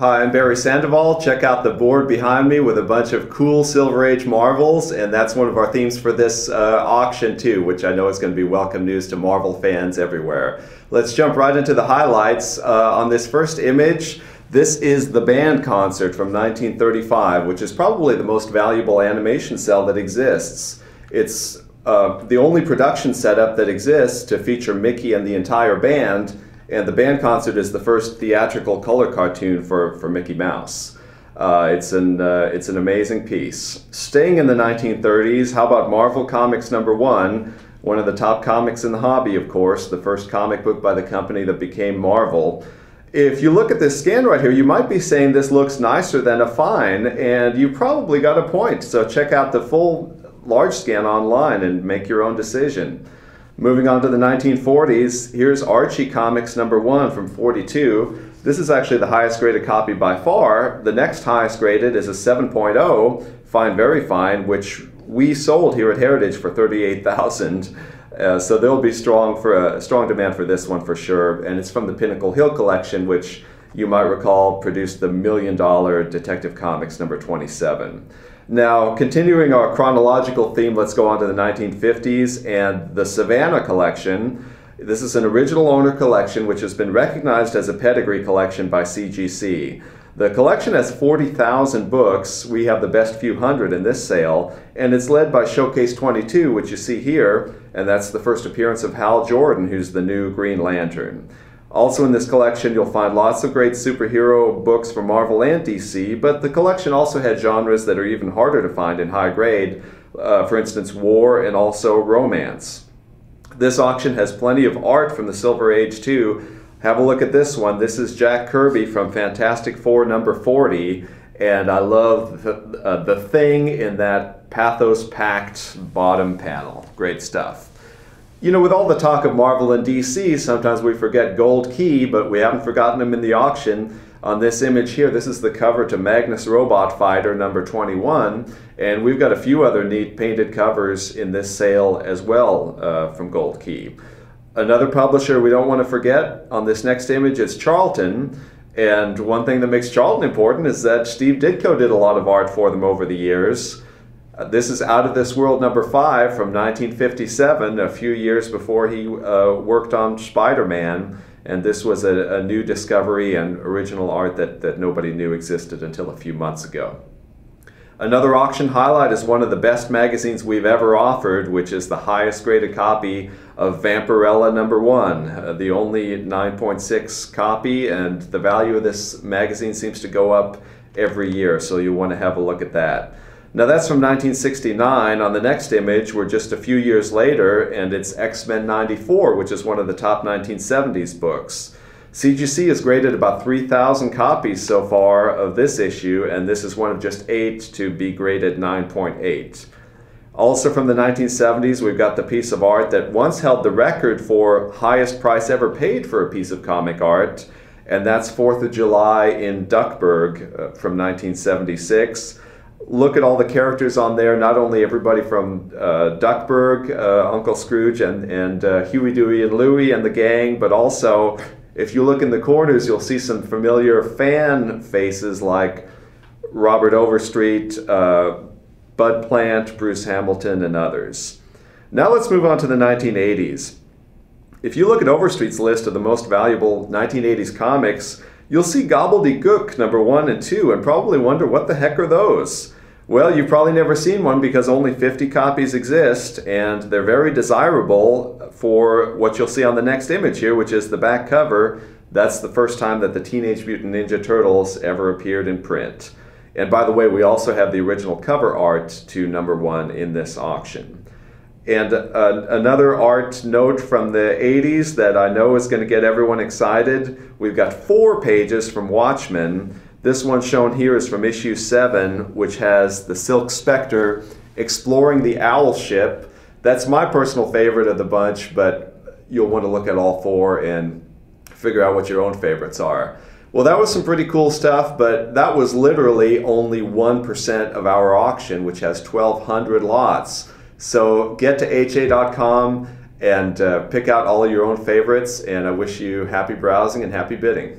Hi, I'm Barry Sandoval. Check out the board behind me with a bunch of cool Silver Age Marvels, and that's one of our themes for this auction too, which I know is going to be welcome news to Marvel fans everywhere. Let's jump right into the highlights. On this first image, this is the band concert from 1935, which is probably the most valuable animation cell that exists. It's the only production setup that exists to feature Mickey and the entire band. And the band concert is the first theatrical color cartoon for Mickey Mouse. It's an amazing piece. Staying in the 1930s, how about Marvel Comics #1, one of the top comics in the hobby, of course, the first comic book by the company that became Marvel. If you look at this scan right here, you might be saying this looks nicer than a fine, and you probably got a point. So check out the full large scan online and make your own decision. Moving on to the 1940s, here's Archie Comics #1 from '42. This is actually the highest graded copy by far. The next highest graded is a 7.0, fine, very fine, which we sold here at Heritage for $38,000. So there'll be strong demand for this one for sure. And it's from the Pinnacle Hill collection, which you might recall produced the $1 million Detective Comics #27. Now, continuing our chronological theme, let's go on to the 1950s and the Savannah Collection. This is an original owner collection which has been recognized as a pedigree collection by CGC. The collection has 40,000 books. We have the best few hundred in this sale, and it's led by Showcase 22, which you see here, and that's the first appearance of Hal Jordan, who's the new Green Lantern. Also in this collection, you'll find lots of great superhero books from Marvel and DC, but the collection also had genres that are even harder to find in high grade, for instance, war and also romance. This auction has plenty of art from the Silver Age too. Have a look at this one. This is Jack Kirby from Fantastic Four #40, and I love the Thing in that pathos-packed bottom panel. Great stuff. You know, with all the talk of Marvel and DC, sometimes we forget Gold Key, but we haven't forgotten him in the auction. On this image here, this is the cover to Magnus Robot Fighter #21, and we've got a few other neat painted covers in this sale as well from Gold Key. Another publisher we don't want to forget on this next image is Charlton, and one thing that makes Charlton important is that Steve Ditko did a lot of art for them over the years. This is Out of This World #5 from 1957, a few years before he worked on Spider-Man, and this was a new discovery and original art that nobody knew existed until a few months ago. Another auction highlight is one of the best magazines we've ever offered, which is the highest graded copy of Vampirella #1, the only 9.6 copy, and the value of this magazine seems to go up every year, so you want to have a look at that. Now that's from 1969. On the next image, we're just a few years later, and it's X-Men '94, which is one of the top 1970s books. CGC has graded about 3,000 copies so far of this issue, and this is one of just 8 to be graded 9.8. Also from the 1970s, we've got the piece of art that once held the record for highest price ever paid for a piece of comic art, and that's 4th of July in Duckburg from 1976. Look at all the characters on there, not only everybody from Duckburg, Uncle Scrooge and Huey, Dewey, and Louie and the gang, but also if you look in the corners, you'll see some familiar fan faces like Robert Overstreet, Bud Plant, Bruce Hamilton, and others. Now let's move on to the 1980s. If you look at Overstreet's list of the most valuable 1980s comics, you'll see Gobbledygook #1 and 2 and probably wonder what the heck are those? Well, you've probably never seen one because only 50 copies exist, and they're very desirable for what you'll see on the next image here, which is the back cover. That's the first time that the Teenage Mutant Ninja Turtles ever appeared in print. And by the way, we also have the original cover art to #1 in this auction. And another art note from the 80s that I know is going to get everyone excited. We've got 4 pages from Watchmen. This one shown here is from issue 7, which has the Silk Spectre exploring the Owl ship. That's my personal favorite of the bunch, but you'll want to look at all 4 and figure out what your own favorites are. Well, that was some pretty cool stuff, but that was literally only 1% of our auction, which has 1,200 lots. So get to ha.com and pick out all of your own favorites, and I wish you happy browsing and happy bidding.